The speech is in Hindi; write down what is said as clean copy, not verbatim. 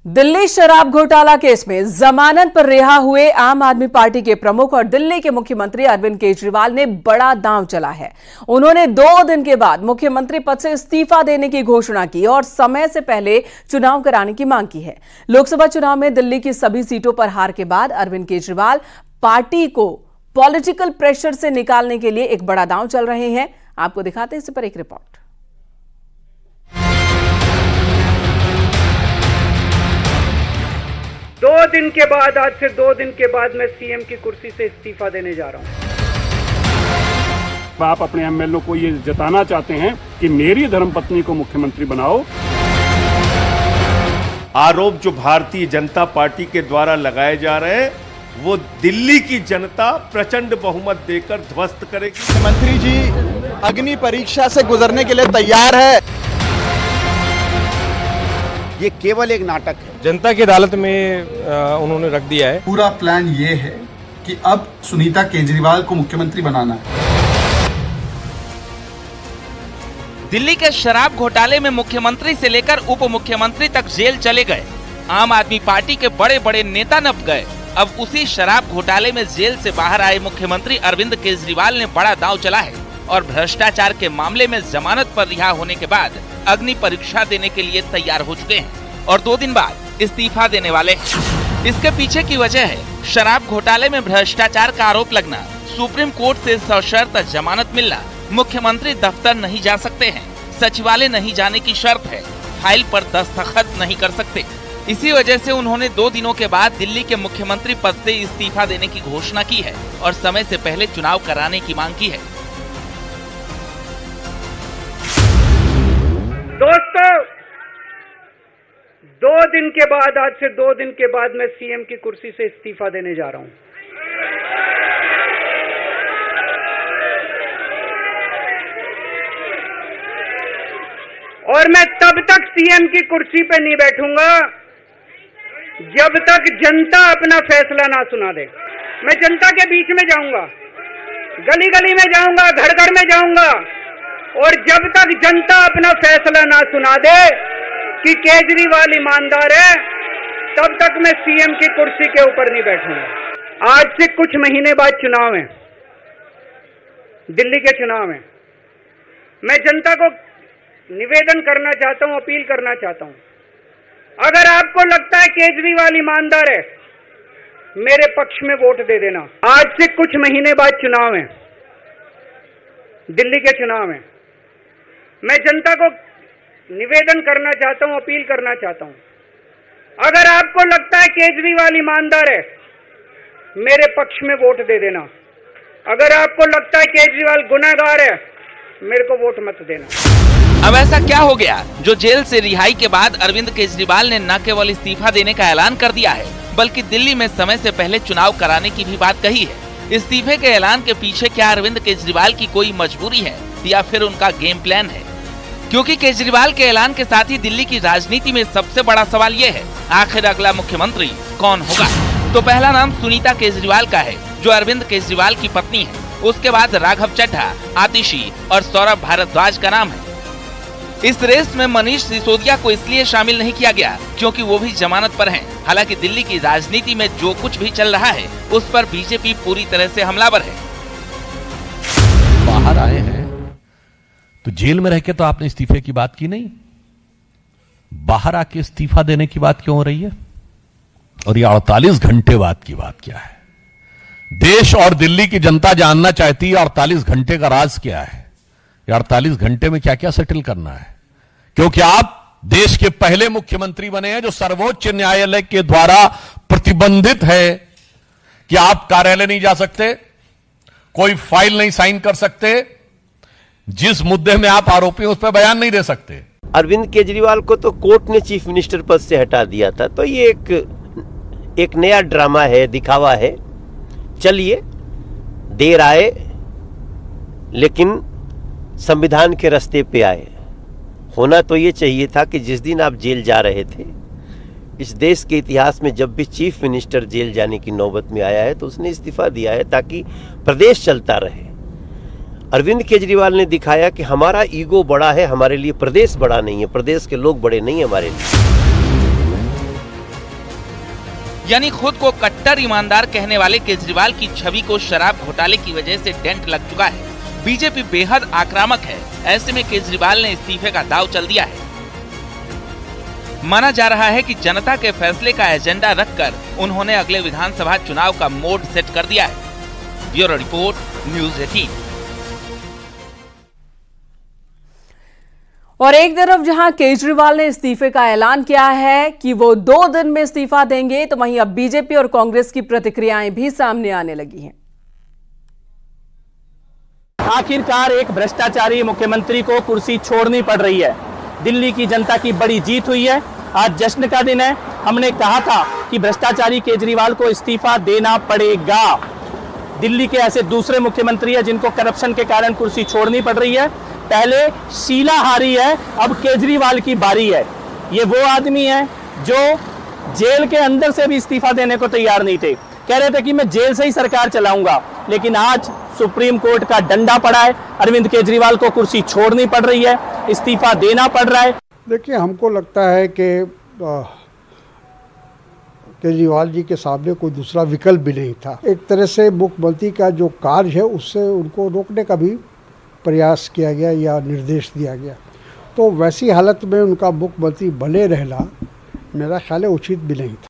दिल्ली शराब घोटाला केस में जमानत पर रिहा हुए आम आदमी पार्टी के प्रमुख और दिल्ली के मुख्यमंत्री अरविंद केजरीवाल ने बड़ा दांव चला है। उन्होंने 2 दिन के बाद मुख्यमंत्री पद से इस्तीफा देने की घोषणा की और समय से पहले चुनाव कराने की मांग की है। लोकसभा चुनाव में दिल्ली की सभी सीटों पर हार के बाद अरविंद केजरीवाल पार्टी को पॉलिटिकल प्रेशर से निकालने के लिए एक बड़ा दांव चल रहे हैं। आपको दिखाते हैं इस पर एक रिपोर्ट। 2 दिन के बाद, आज से 2 दिन के बाद मैं सीएम की कुर्सी से इस्तीफा देने जा रहा हूं। आप अपने एमएलए को ये जताना चाहते हैं कि मेरी धर्मपत्नी को मुख्यमंत्री बनाओ। आरोप जो भारतीय जनता पार्टी के द्वारा लगाए जा रहे हैं वो दिल्ली की जनता प्रचंड बहुमत देकर ध्वस्त करेगी। मुख्यमंत्री जी अग्नि परीक्षा से गुजरने के लिए तैयार है। ये केवल एक नाटक है। जनता की अदालत में उन्होंने रख दिया है। पूरा प्लान ये है कि अब सुनीता केजरीवाल को मुख्यमंत्री बनाना है। दिल्ली के शराब घोटाले में मुख्यमंत्री से लेकर उप मुख्यमंत्री तक जेल चले गए। आम आदमी पार्टी के बड़े बड़े नेता नप गए। अब उसी शराब घोटाले में जेल से बाहर आए मुख्यमंत्री अरविंद केजरीवाल ने बड़ा दांव चला है और भ्रष्टाचार के मामले में जमानत पर रिहा होने के बाद अग्नि परीक्षा देने के लिए तैयार हो चुके हैं और 2 दिन बाद इस्तीफा देने वाले हैं। इसके पीछे की वजह है शराब घोटाले में भ्रष्टाचार का आरोप लगना, सुप्रीम कोर्ट से सशर्त जमानत मिलना, मुख्यमंत्री दफ्तर नहीं जा सकते हैं, सचिवालय नहीं जाने की शर्त है, फाइल पर दस्तखत नहीं कर सकते। इसी वजह से उन्होंने 2 दिनों के बाद दिल्ली के मुख्यमंत्री पद से इस्तीफा देने की घोषणा की है और समय से पहले चुनाव कराने की मांग की है। दोस्तों, 2 दिन के बाद, आज से 2 दिन के बाद मैं सीएम की कुर्सी से इस्तीफा देने जा रहा हूं। और मैं तब तक सीएम की कुर्सी पे नहीं बैठूंगा जब तक जनता अपना फैसला ना सुना दे। मैं जनता के बीच में जाऊंगा, गली गली में जाऊंगा, घर घर में जाऊंगा और जब तक जनता अपना फैसला ना सुना दे कि केजरीवाल ईमानदार है, तब तक मैं सीएम की कुर्सी के ऊपर नहीं बैठूंगा। आज से कुछ महीने बाद चुनाव है, दिल्ली के चुनाव है। मैं जनता को निवेदन करना चाहता हूं, अपील करना चाहता हूं, अगर आपको लगता है केजरीवाल ईमानदार है, मेरे पक्ष में वोट दे देना। आज से कुछ महीने बाद चुनाव है, दिल्ली के चुनाव है। मैं जनता को निवेदन करना चाहता हूं, अपील करना चाहता हूं, अगर आपको लगता है केजरीवाल ईमानदार है, मेरे पक्ष में वोट दे देना। अगर आपको लगता है केजरीवाल गुनहगार है, मेरे को वोट मत देना। अब ऐसा क्या हो गया जो जेल से रिहाई के बाद अरविंद केजरीवाल ने न केवल इस्तीफा देने का ऐलान कर दिया है, बल्कि दिल्ली में समय से पहले चुनाव कराने की भी बात कही है। इस्तीफे के ऐलान के पीछे क्या अरविंद केजरीवाल की कोई मजबूरी है या फिर उनका गेम प्लान है? क्योंकि केजरीवाल के ऐलान के साथ ही दिल्ली की राजनीति में सबसे बड़ा सवाल ये है, आखिर अगला मुख्यमंत्री कौन होगा? तो पहला नाम सुनीता केजरीवाल का है, जो अरविंद केजरीवाल की पत्नी है। उसके बाद राघव चड्ढा, आतिशी और सौरभ भारद्वाज का नाम है। इस रेस में मनीष सिसोदिया को इसलिए शामिल नहीं किया गया क्योंकि वो भी जमानत पर हैं। हालांकि दिल्ली की राजनीति में जो कुछ भी चल रहा है उस पर बीजेपी पूरी तरह से हमलावर है। बाहर आए हैं तो जेल में रह के तो आपने इस्तीफे की बात की नहीं, बाहर आके इस्तीफा देने की बात क्यों हो रही है? और ये 48 घंटे बाद की बात क्या है? देश और दिल्ली की जनता जानना चाहती है 48 घंटे का राज क्या है, 48 घंटे में क्या क्या सेटल करना है। क्योंकि आप देश के पहले मुख्यमंत्री बने हैं जो सर्वोच्च न्यायालय के द्वारा प्रतिबंधित है कि आप कार्यालय नहीं जा सकते, कोई फाइल नहीं साइन कर सकते, जिस मुद्दे में आप आरोपी हैं उस पर बयान नहीं दे सकते। अरविंद केजरीवाल को तो कोर्ट ने चीफ मिनिस्टर पद से हटा दिया था, तो ये एक नया ड्रामा है, दिखावा है। चलिए, देर आए लेकिन संविधान के रास्ते पे आए। होना तो ये चाहिए था कि जिस दिन आप जेल जा रहे थे, इस देश के इतिहास में जब भी चीफ मिनिस्टर जेल जाने की नौबत में आया है तो उसने इस्तीफा दिया है ताकि प्रदेश चलता रहे। अरविंद केजरीवाल ने दिखाया कि हमारा ईगो बड़ा है, हमारे लिए प्रदेश बड़ा नहीं है, प्रदेश के लोग बड़े नहीं है हमारे लिए। यानी खुद को कट्टर ईमानदार कहने वाले केजरीवाल की छवि को शराब घोटाले की वजह से डेंट लग चुका है। बीजेपी बेहद आक्रामक है, ऐसे में केजरीवाल ने इस्तीफे का दांव चल दिया है। माना जा रहा है कि जनता के फैसले का एजेंडा रखकर उन्होंने अगले विधानसभा चुनाव का मोड सेट कर दिया है। Bureau report, news 18। और एक तरफ जहां केजरीवाल ने इस्तीफे का ऐलान किया है कि वो 2 दिन में इस्तीफा देंगे, तो वहीं अब बीजेपी और कांग्रेस की प्रतिक्रियाएं भी सामने आने लगी हैं। आखिरकार एक भ्रष्टाचारी मुख्यमंत्री को कुर्सी छोड़नी पड़ रही है। दिल्ली की जनता की बड़ी जीत हुई है। आज जश्न का दिन है। हमने कहा था कि भ्रष्टाचारी केजरीवाल को इस्तीफा देना पड़ेगा। दिल्ली के ऐसे दूसरे मुख्यमंत्री हैं जिनको करप्शन के कारण कुर्सी छोड़नी पड़ रही है। पहले शीला हारी है, अब केजरीवाल की बारी है। ये वो आदमी है जो जेल के अंदर से भी इस्तीफा देने को तैयार नहीं थे। कह रहे थे कि मैं जेल से ही सरकार चलाऊंगा, लेकिन आज सुप्रीम कोर्ट का डंडा पड़ा है। अरविंद केजरीवाल को कुर्सी छोड़नी पड़ रही है, इस्तीफा देना पड़ रहा है। देखिए, हमको लगता है कि केजरीवाल जी के सामने कोई दूसरा विकल्प भी नहीं था। एक तरह से मुख्यमंत्री का जो कार्य है उससे उनको रोकने का भी प्रयास किया गया या निर्देश दिया गया, तो वैसी हालत में उनका मुख्यमंत्री बने रहना मेरा ख्याल है उचित भी नहीं था।